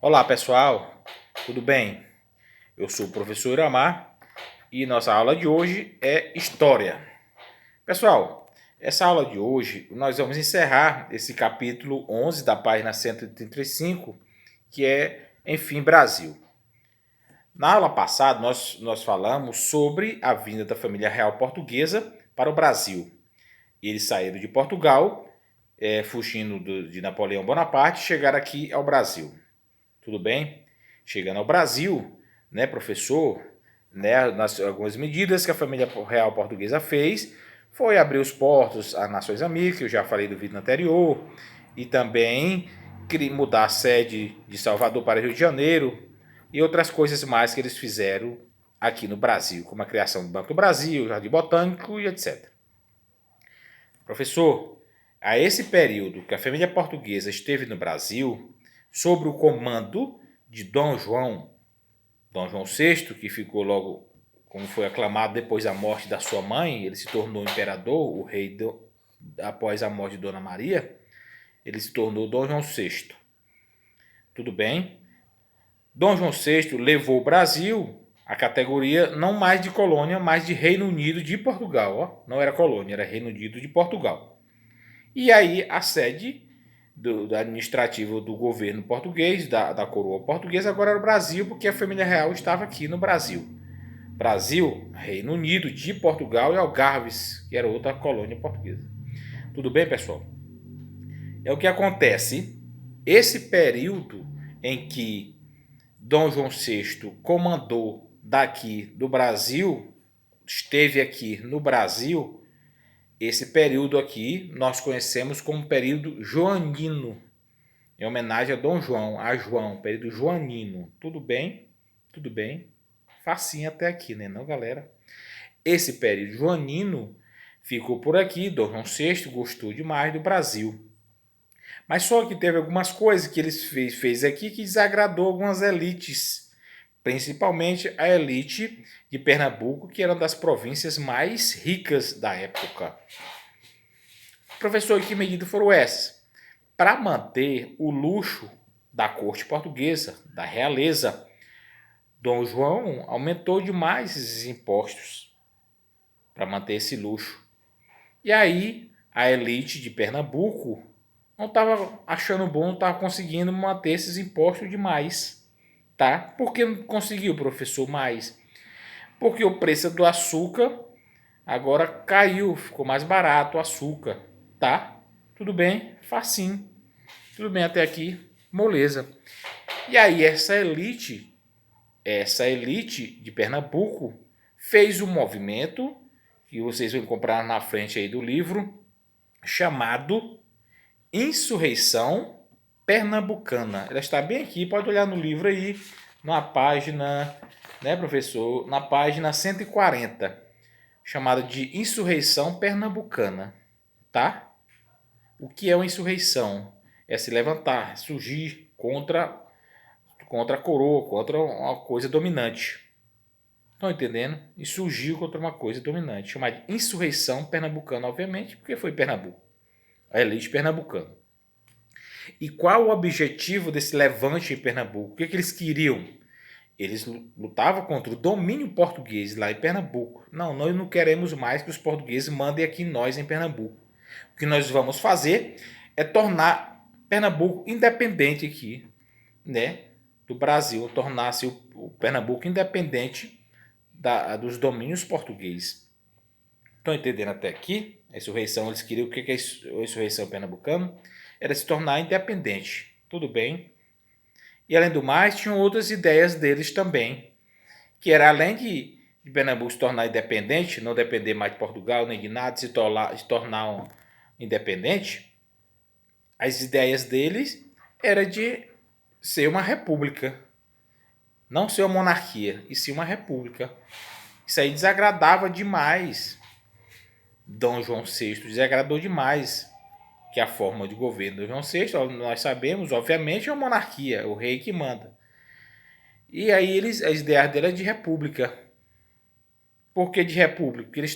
Olá pessoal, tudo bem? Eu sou o professor Iramar e nossa aula de hoje é História. Pessoal, essa aula de hoje nós vamos encerrar esse capítulo 11 da página 135, que é Enfim Brasil. Na aula passada nós falamos sobre a vinda da família real portuguesa para o Brasil. Eles saíram de Portugal, fugindo de Napoleão Bonaparte, e chegaram aqui ao Brasil. Tudo bem? Chegando ao Brasil, né, professor, né, algumas medidas que a família real portuguesa fez foi abrir os portos às nações amigas, que eu já falei do vídeo anterior, e também mudar a sede de Salvador para Rio de Janeiro e outras coisas mais que eles fizeram aqui no Brasil, como a criação do Banco do Brasil, Jardim Botânico e etc. Professor, a esse período que a família portuguesa esteve no Brasil, sob o comando de Dom João VI, que ficou logo, como foi aclamado depois da morte da sua mãe, ele se tornou imperador, o rei após a morte de Dona Maria, ele se tornou Dom João VI. Tudo bem? Dom João VI levou o Brasil à categoria não mais de colônia, mas de Reino Unido de Portugal. Ó. Não era colônia, era Reino Unido de Portugal. E aí a sede do administrativo do governo português, da coroa portuguesa, agora era o Brasil, porque a família real estava aqui no Brasil. Brasil, Reino Unido de Portugal e Algarves, que era outra colônia portuguesa. Tudo bem, pessoal? É o que acontece. Esse período em que Dom João VI comandou daqui do Brasil, esteve aqui no Brasil, esse período aqui nós conhecemos como período joanino, em homenagem a Dom João, a João, período joanino. Tudo bem? Tudo bem? Facinho até aqui, né, não, galera? Esse período joanino ficou por aqui, Dom João VI gostou demais do Brasil. Mas só que teve algumas coisas que ele fez aqui que desagradou algumas elites, principalmente a elite de Pernambuco, que era uma das províncias mais ricas da época. Professor, que medidas foram essas? Para manter o luxo da corte portuguesa, da realeza, Dom João aumentou demais esses impostos para manter esse luxo. E aí a elite de Pernambuco não estava achando bom, não estava conseguindo manter esses impostos demais. Tá? Por que não conseguiu, professor, mais? Porque o preço do açúcar agora caiu, ficou mais barato o açúcar. Tá? Tudo bem? Facinho. Tudo bem até aqui? Moleza. E aí essa elite de Pernambuco fez um movimento que vocês vão comprar na frente aí do livro, chamado Insurreição Pernambucana. Ela está bem aqui, pode olhar no livro aí, na página, né, professor? Na página 140, chamada de Insurreição Pernambucana, tá? O que é uma insurreição? É se levantar, surgir contra a coroa, contra uma coisa dominante. Estão entendendo? E surgiu contra uma coisa dominante, chamada de insurreição pernambucana, obviamente, porque foi Pernambuco, a elite pernambucana. E qual o objetivo desse levante em Pernambuco? O que eles queriam? Eles lutavam contra o domínio português lá em Pernambuco. Não, nós não queremos mais que os portugueses mandem aqui nós em Pernambuco. O que nós vamos fazer é tornar Pernambuco independente aqui, né, do Brasil, tornar-se o Pernambuco independente dos domínios portugueses. Estão entendendo até aqui? A insurreição, eles queriam o que é a insurreição pernambucana? Era se tornar independente. Tudo bem. E além do mais, tinham outras ideias deles também, que era além de Pernambuco se tornar independente, não depender mais de Portugal nem de nada, se tornar independente, as ideias deles era de ser uma república. Não ser uma monarquia, e sim uma república. Isso aí desagradava demais Dom João VI, desagradou demais que a forma de governo do João VI, nós sabemos, obviamente, é uma monarquia, o rei que manda. E aí as ideias dele é de república. Por que de república? Porque eles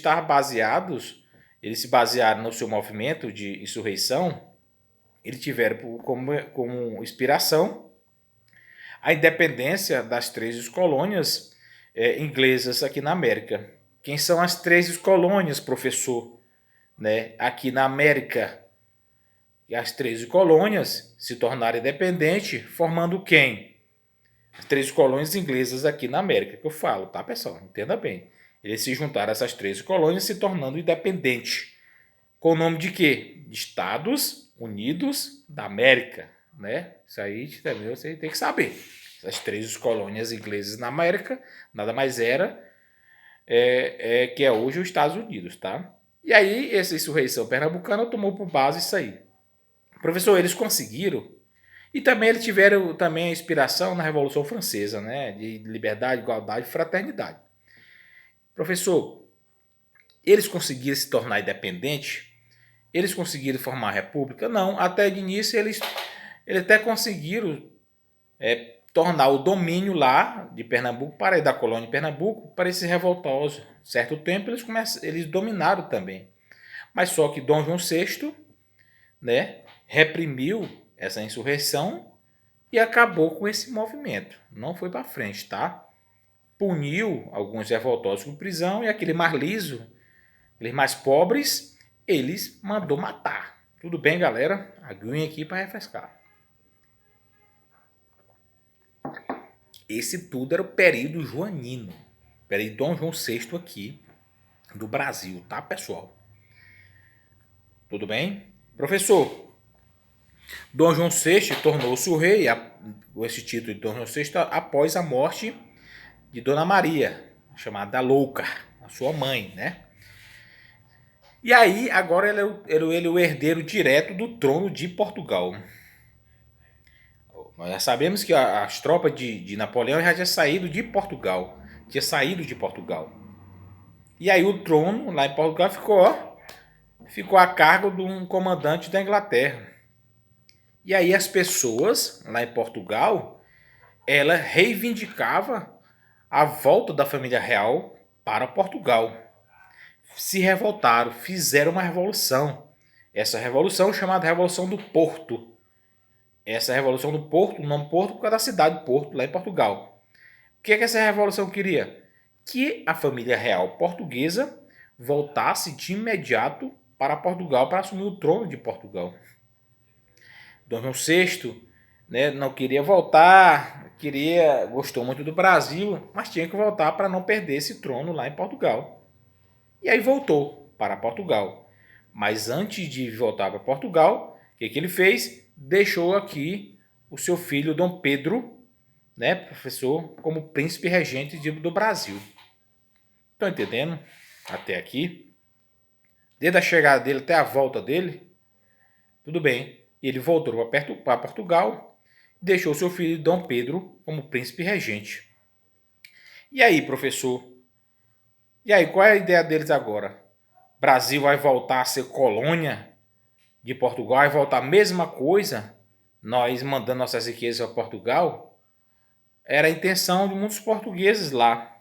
se basearam no seu movimento de insurreição, eles tiveram como inspiração a independência das 13 colônias inglesas aqui na América. Quem são as 13 colônias, professor? Né? Aqui na América. E as 13 colônias se tornaram independentes, formando quem? As 13 colônias inglesas aqui na América, que eu falo, tá, pessoal? Entenda bem. Eles se juntaram a essas 13 colônias, se tornando independentes. Com o nome de quê? De Estados Unidos da América, né? Isso aí também você tem que saber. As 13 colônias inglesas na América, nada mais era que é hoje os Estados Unidos, tá? E aí, essa insurreição pernambucana tomou por base isso aí. Professor, eles conseguiram. E também eles tiveram também a inspiração na Revolução Francesa, né? De liberdade, igualdade e fraternidade. Professor, eles conseguiram se tornar independentes? Eles conseguiram formar a república? Não, até de início eles até conseguiram tornar o domínio lá de Pernambuco, da colônia de Pernambuco, para esses revoltosos. Certo tempo eles dominaram também. Mas só que Dom João VI, né, reprimiu essa insurreição e acabou com esse movimento. Não foi para frente, tá? Puniu alguns revoltosos com prisão e aquele mais liso, aqueles mais pobres, eles mandou matar. Tudo bem, galera? Aguinha aqui para refrescar. Esse tudo era o período joanino, período Dom João VI aqui do Brasil, tá, pessoal? Tudo bem? Professor, Dom João VI tornou-se o rei, esse título de Dom João VI, após a morte de Dona Maria, chamada Louca, a sua mãe, né? E aí, agora ele é o herdeiro direto do trono de Portugal. Nós já sabemos que as tropas de Napoleão já tinham saído de Portugal. E aí o trono lá em Portugal ficou a cargo de um comandante da Inglaterra. E aí as pessoas lá em Portugal, ela reivindicava a volta da família real para Portugal. Se revoltaram, fizeram uma revolução. Essa revolução chamada Revolução do Porto. Essa revolução do Porto, o nome Porto por causa da cidade de Porto, lá em Portugal. O que essa revolução queria? Que a família real portuguesa voltasse de imediato para Portugal para assumir o trono de Portugal. Dom João VI, né, não queria voltar, gostou muito do Brasil, mas tinha que voltar para não perder esse trono lá em Portugal. E aí voltou para Portugal. Mas antes de voltar para Portugal, o que ele fez? Deixou aqui o seu filho Dom Pedro, né, professor, como príncipe regente do Brasil. Estão entendendo? Até aqui. Desde a chegada dele até a volta dele, tudo bem. Ele voltou para Portugal e deixou seu filho Dom Pedro como príncipe regente. E aí, professor? E aí, qual é a ideia deles agora? Brasil vai voltar a ser colônia de Portugal, vai voltar a mesma coisa, nós mandando nossas riquezas para Portugal? Era a intenção de muitos portugueses lá.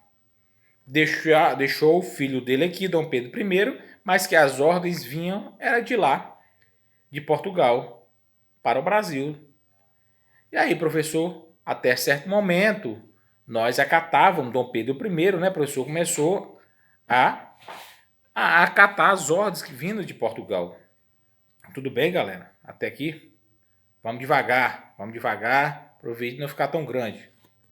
Deixou o filho dele aqui, Dom Pedro I, mas que as ordens vinham era de lá, de Portugal, para o Brasil. E aí, professor, até certo momento, nós acatávamos Dom Pedro I, né? O professor começou a acatar as ordens que vinham de Portugal. Tudo bem, galera? Até aqui? Vamos devagar, para o vídeo não ficar tão grande.